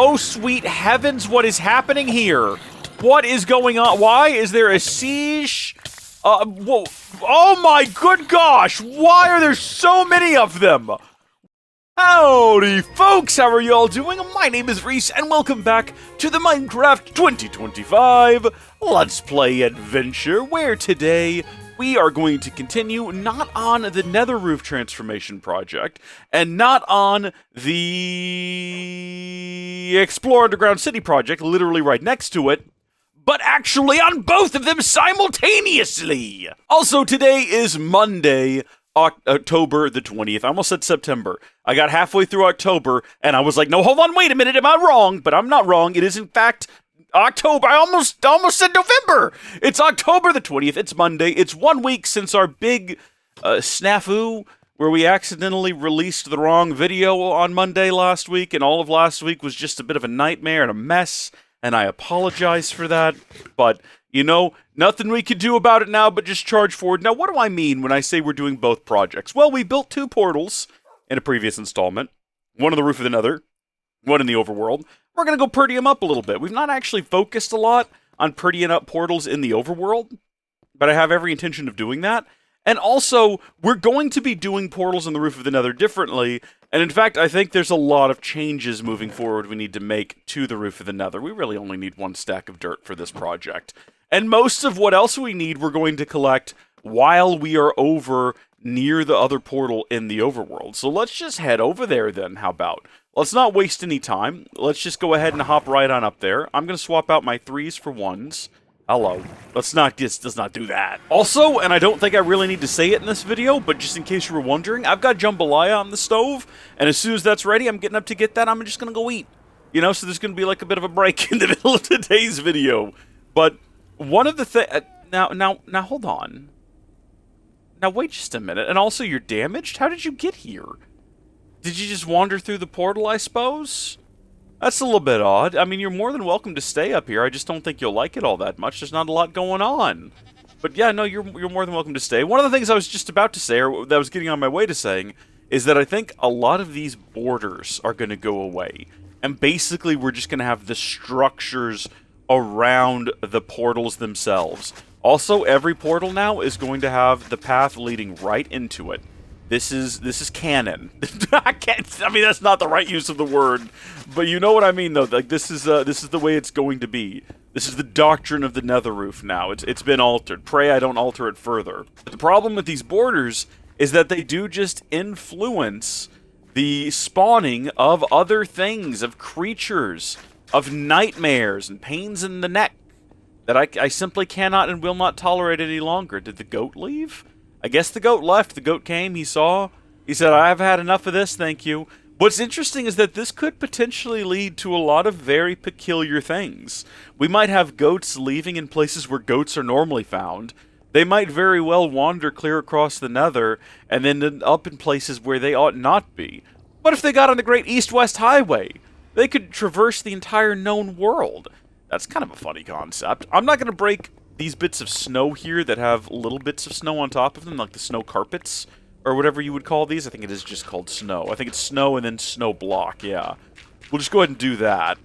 Oh, sweet heavens, what is happening here? What is going on? Why is there a siege? Whoa. Oh my good gosh! Why are there so many of them? Howdy, folks! How are y'all doing? My name is Reese, and welcome back to the Minecraft 2025 Let's Play Adventure, where today we are going to continue not on the Nether Roof Transformation Project, and not on the Explore Underground City Project, literally right next to it, but actually on both of them simultaneously! Also, today is Monday, October the 20th. I almost said September. I got halfway through October, and I was like, no, hold on, wait a minute, am I wrong? But I'm not wrong. It is, in fact, October. I almost said November. It's October the 20th. It's Monday. It's 1 week since our big snafu where we accidentally released the wrong video on Monday last week, and all of last week was just a bit of a nightmare and a mess, and I apologize for that. But, you know, nothing we can do about it now but just charge forward. Now, what do I mean when I say we're doing both projects? Well, we built 2 portals in a previous installment. One on the roof of the Nether, one in the overworld. We're going to go pretty them up a little bit. We've not actually focused a lot on prettying up portals in the overworld, but I have every intention of doing that. And also, we're going to be doing portals on the roof of the Nether differently, and in fact, I think there's a lot of changes moving forward we need to make to the roof of the Nether. We really only need 1 stack of dirt for this project. And most of what else we need, we're going to collect while we are over near the other portal in the overworld. So let's just head over there then, how about? Let's not waste any time. Let's just go ahead and hop right on up there. I'm going to swap out my 3s for 1s. Hello. Let's not do that. Also, and I don't think I really need to say it in this video, but just in case you were wondering, I've got jambalaya on the stove, and as soon as that's ready, I'm getting up to get that. I'm just going to go eat. You know, so there's going to be like a bit of a break in the middle of today's video. But one of the things... Now, hold on. Now, wait just a minute. And also, you're damaged? How did you get here? Did you just wander through the portal, I suppose? That's a little bit odd. I mean, you're more than welcome to stay up here. I just don't think you'll like it all that much. There's not a lot going on. But yeah, no, you're more than welcome to stay. One of the things I was just about to say, or that I was getting on my way to saying, is that I think a lot of these borders are going to go away. And basically, we're just going to have the structures around the portals themselves. Also, every portal now is going to have the path leading right into it. This is canon. I mean, that's not the right use of the word, but you know what I mean, though. Like, this is the way it's going to be. This is the doctrine of the Nether Roof now. It's been altered. Pray I don't alter it further. But the problem with these borders is that they do just influence the spawning of other things, of creatures, of nightmares and pains in the neck that I simply cannot and will not tolerate any longer. Did the goat leave? I guess the goat left. The goat came, he saw, he said, I've had enough of this, thank you. What's interesting is that this could potentially lead to a lot of very peculiar things. We might have goats leaving in places where goats are normally found. They might very well wander clear across the Nether and then end up in places where they ought not be. What if they got on the Great East-West Highway? They could traverse the entire known world. That's kind of a funny concept. I'm not going to break these bits of snow here that have little bits of snow on top of them, like the snow carpets, or whatever you would call these. I think it is just called snow. I think it's snow and then snow block, yeah. We'll just go ahead and do that.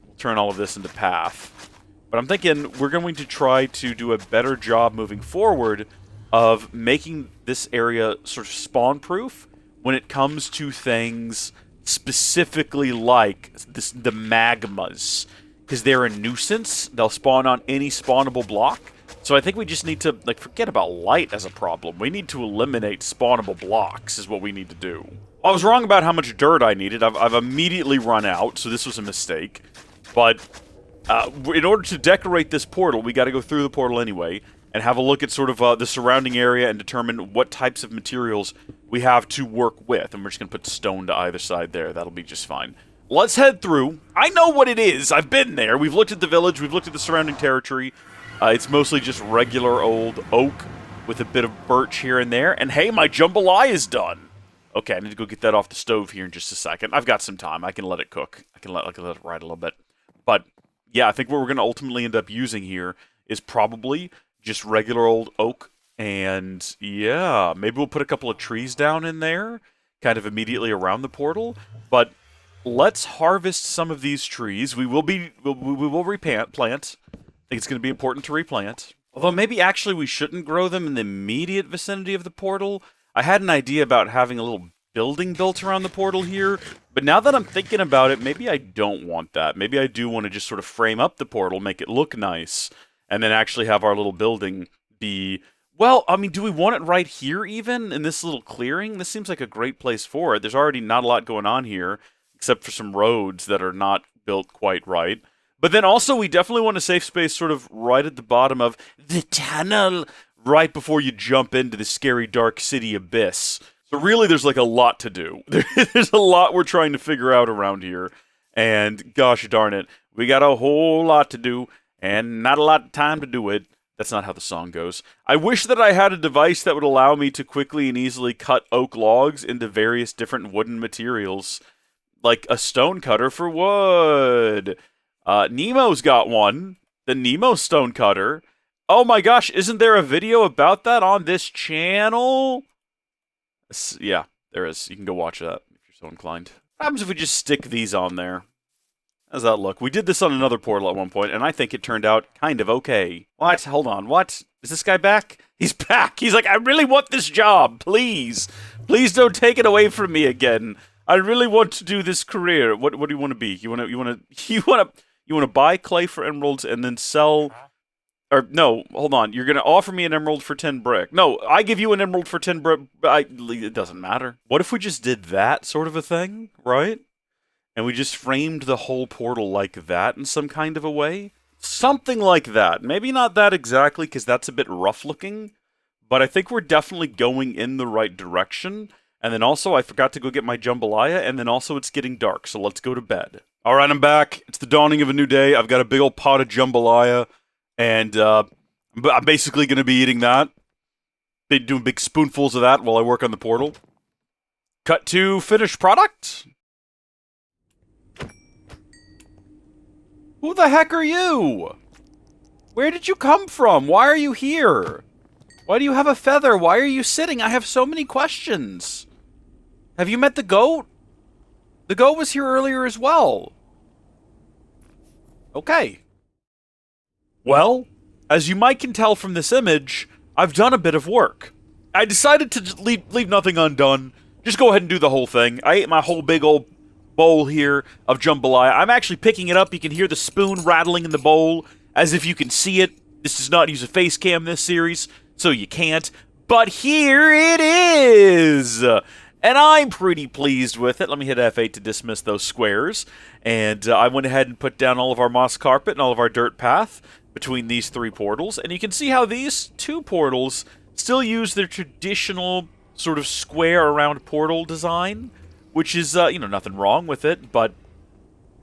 We'll turn all of this into path. But I'm thinking we're going to try to do a better job moving forward of making this area sort of spawn-proof when it comes to things specifically like the magmas. Because they're a nuisance. They'll spawn on any spawnable block. So I think we just need to, like, forget about light as a problem. We need to eliminate spawnable blocks is what we need to do. I was wrong about how much dirt I needed. I've immediately run out, so this was a mistake. But in order to decorate this portal, we got to go through the portal anyway and have a look at sort of the surrounding area and determine what types of materials we have to work with. And we're just going to put stone to either side there. That'll be just fine. Let's head through. I know what it is. I've been there. We've looked at the village. We've looked at the surrounding territory. It's mostly just regular old oak with a bit of birch here and there. And hey, my jambalaya is done. Okay, I need to go get that off the stove here in just a second. I've got some time. I can let it cook. I can let it ride a little bit. But yeah, I think what we're going to ultimately end up using here is probably just regular old oak. And yeah, maybe we'll put a couple of trees down in there, kind of immediately around the portal. But let's harvest some of these trees. We will replant. I think it's going to be important to replant. Although maybe actually we shouldn't grow them in the immediate vicinity of the portal. I had an idea about having a little building built around the portal here, but now that I'm thinking about it, maybe I don't want that. Maybe I do want to just sort of frame up the portal, make it look nice, and then actually have our little building be... Well, I mean, do we want it right here even, in this little clearing? This seems like a great place for it. There's already not a lot going on here, except for some roads that are not built quite right. But then also, we definitely want a safe space sort of right at the bottom of the tunnel, right before you jump into the scary dark city abyss. So really, there's like a lot to do. There's a lot we're trying to figure out around here. And gosh darn it, we got a whole lot to do, and not a lot of time to do it. That's not how the song goes. I wish that I had a device that would allow me to quickly and easily cut oak logs into various different wooden materials. Like a stone cutter for wood. Nemo's got one. The Nemo stone cutter. Oh my gosh, isn't there a video about that on this channel? Yeah, there is. You can go watch that if you're so inclined. What happens if we just stick these on there? How does that look? We did this on another portal at one point, and I think it turned out kind of okay. What? Hold on. What? Is this guy back? He's back. He's like, I really want this job. Please. Please don't take it away from me again. I really want to do this career. What do you want to be? You want to buy clay for emeralds and then sell... Or, no, hold on. You're going to offer me an emerald for 10 brick. No, I give you an emerald for 10 brick. It doesn't matter. What if we just did that sort of a thing, right? And we just framed the whole portal like that in some kind of a way? Something like that. Maybe not that exactly, because that's a bit rough looking. But I think we're definitely going in the right direction. And then also, I forgot to go get my jambalaya, and then also it's getting dark, so let's go to bed. Alright, I'm back. It's the dawning of a new day. I've got a big old pot of jambalaya. And I'm basically going to be eating that. Be doing big spoonfuls of that while I work on the portal. Cut to finished product. Who the heck are you? Where did you come from? Why are you here? Why do you have a feather? Why are you sitting? I have so many questions. Have you met the goat? The goat was here earlier as well. Okay. Well, as you might can tell from this image, I've done a bit of work. I decided to leave nothing undone. Just go ahead and do the whole thing. I ate my whole big old bowl here of jambalaya. I'm actually picking it up. You can hear the spoon rattling in the bowl, as if you can see it. This does not use a face cam this series, so you can't. But here it is! And I'm pretty pleased with it. Let me hit F8 to dismiss those squares. And I went ahead and put down all of our moss carpet and all of our dirt path between these three portals, and you can see how these two portals still use their traditional sort of square around portal design, which is, nothing wrong with it, but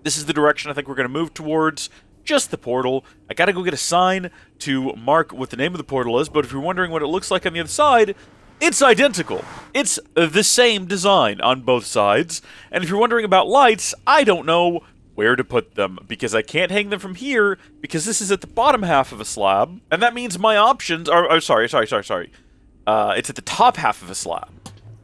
this is the direction I think we're going to move towards, just the portal. I gotta go get a sign to mark what the name of the portal is, but if you're wondering what it looks like on the other side, it's identical. It's the same design on both sides, and if you're wondering about lights, I don't know where to put them, because I can't hang them from here, because this is at the bottom half of a slab, and that means my options are, sorry. It's at the top half of a slab,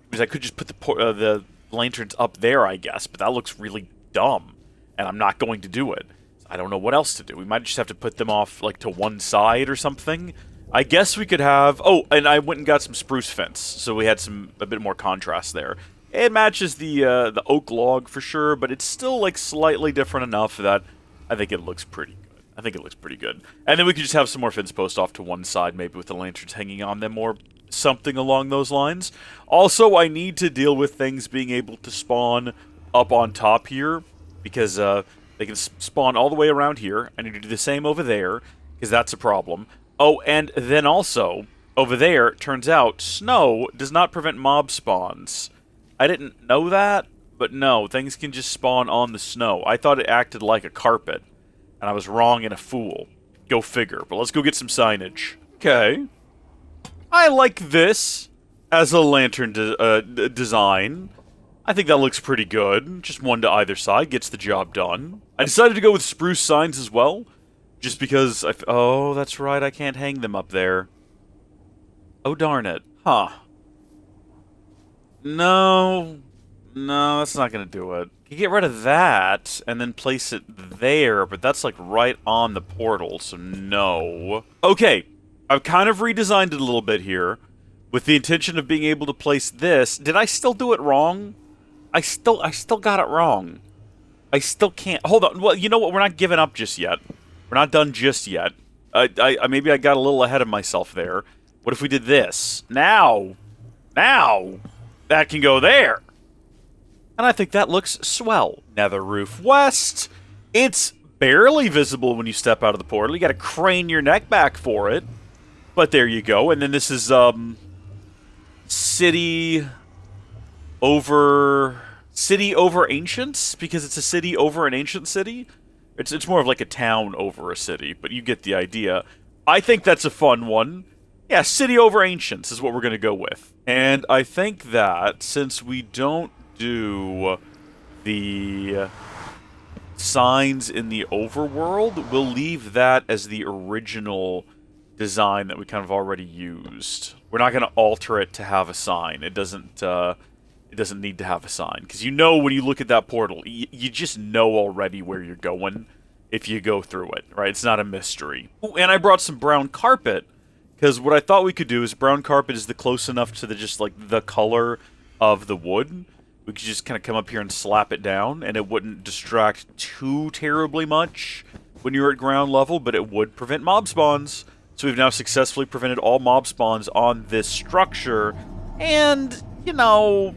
because I could just put the lanterns up there, I guess, but that looks really dumb, and I'm not going to do it. I don't know what else to do. We might just have to put them off, like, to one side or something. I guess we could have, oh, and I went and got some spruce fence, so we had a bit more contrast there. It matches the oak log for sure, but it's still like slightly different enough that I think it looks pretty good. And then we could just have some more fence posts off to one side, maybe with the lanterns hanging on them or something along those lines. Also, I need to deal with things being able to spawn up on top here, because they can spawn all the way around here. I need to do the same over there, because that's a problem. Oh, and then also, over there, it turns out, snow does not prevent mob spawns. I didn't know that, but no, things can just spawn on the snow. I thought it acted like a carpet, and I was wrong and a fool. Go figure, but let's go get some signage. Okay. I like this as a lantern design. I think that looks pretty good. Just one to either side gets the job done. I decided to go with spruce signs as well, just because oh, that's right, I can't hang them up there. Oh, darn it. Huh. No, that's not gonna do it. You get rid of that and then place it there, but that's like right on the portal, so no. Okay, I've kind of redesigned it a little bit here with the intention of being able to place this. Did I still do it wrong? I still got it wrong. I still can't. Hold on. Well, you know what? We're not giving up just yet. We're not done just yet. Maybe I got a little ahead of myself there. What if we did this? Now, that can go there. And I think that looks swell. Nether roof west. It's barely visible when you step out of the portal. You got to crane your neck back for it. But there you go. And then this is city over ancients, because it's a city over an ancient city. It's more of like a town over a city, but you get the idea. I think that's a fun one. Yeah, city over ancients is what we're going to go with. And I think that since we don't do the signs in the overworld, we'll leave that as the original design that we kind of already used. We're not going to alter it to have a sign. It doesn't need to have a sign, because you know when you look at that portal, you just know already where you're going if you go through it, right? It's not a mystery. Ooh, and I brought some brown carpet, because what I thought we could do is brown carpet is the close enough to the color of the wood. We could just kind of come up here and slap it down, and it wouldn't distract too terribly much when you're at ground level, but it would prevent mob spawns. So we've now successfully prevented all mob spawns on this structure, and, you know,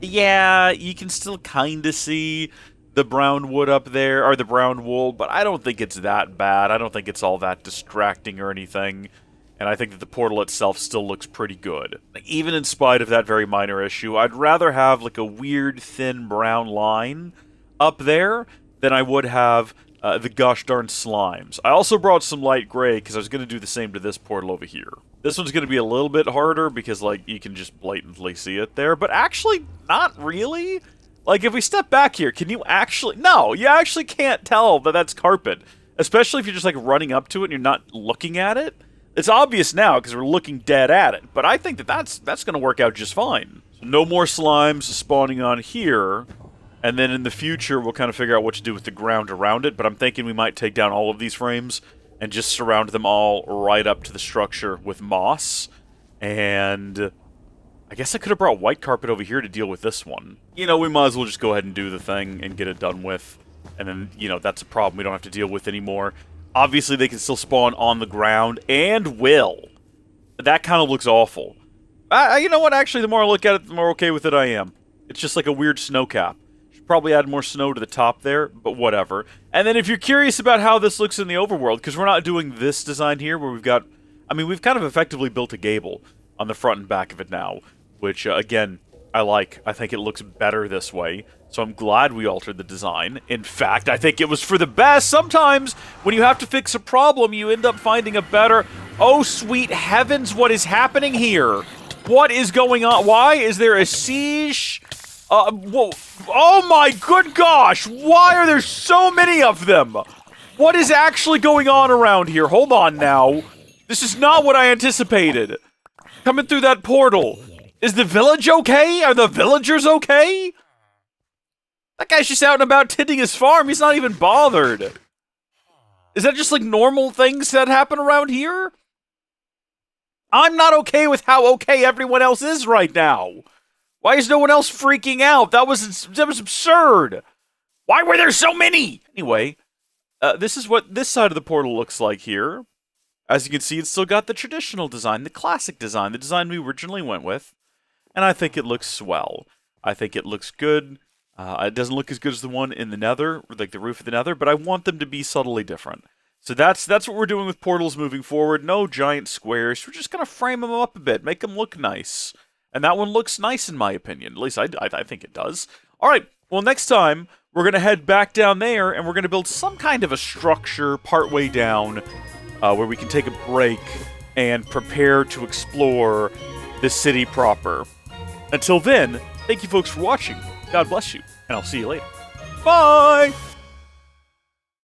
yeah, you can still kind of see the brown wood up there, or the brown wool, but I don't think it's that bad. I don't think it's all that distracting or anything. And I think that the portal itself still looks pretty good. Even in spite of that very minor issue, I'd rather have like a weird thin brown line up there than I would have the gosh darn slimes. I also brought some light gray because I was going to do the same to this portal over here. This one's going to be a little bit harder because, like, you can just blatantly see it there, but actually not really. Like, if we step back here, can you actually... No, you actually can't tell that that's carpet, especially if you're just, like, running up to it and you're not looking at it. It's obvious now because we're looking dead at it, but I think that that's going to work out just fine. So no more slimes spawning on here, and then in the future we'll kind of figure out what to do with the ground around it, but I'm thinking we might take down all of these frames and just surround them all right up to the structure with moss. And I guess I could have brought white carpet over here to deal with this one. You know, we might as well just go ahead and do the thing and get it done with, and then, you know, that's a problem we don't have to deal with anymore. Obviously, they can still spawn on the ground, and will. That kind of looks awful. You know what? Actually, the more I look at it, the more okay with it I am. It's just like a weird snow cap. Should probably add more snow to the top there, but whatever. And then if you're curious about how this looks in the overworld, because we're not doing this design here, where we've got... I mean, we've kind of effectively built a gable on the front and back of it now, which, again, I like. I think it looks better this way. So I'm glad we altered the design. In fact, I think it was for the best. Sometimes, when you have to fix a problem, you end up finding a better... Oh, sweet heavens, what is happening here? What is going on? Why is there a siege? Whoa. Oh my good gosh! Why are there so many of them? What is actually going on around here? Hold on now. This is not what I anticipated. Coming through that portal. Is the village okay? Are the villagers okay? That guy's just out and about tending his farm. He's not even bothered. Is that just like normal things that happen around here? I'm not okay with how okay everyone else is right now. Why is no one else freaking out? That was absurd. Why were there so many? Anyway, this is what this side of the portal looks like here. As you can see, it's still got the traditional design, the classic design, the design we originally went with. And I think it looks swell. I think it looks good. It doesn't look as good as the one in the Nether, like the roof of the Nether, but I want them to be subtly different. So that's what we're doing with portals moving forward. No giant squares. We're just going to frame them up a bit, make them look nice. And that one looks nice in my opinion. At least I think it does. All right, well, next time, we're going to head back down there, and we're going to build some kind of a structure partway down where we can take a break and prepare to explore the city proper. Until then, thank you folks for watching. God bless you, and I'll see you later. Bye!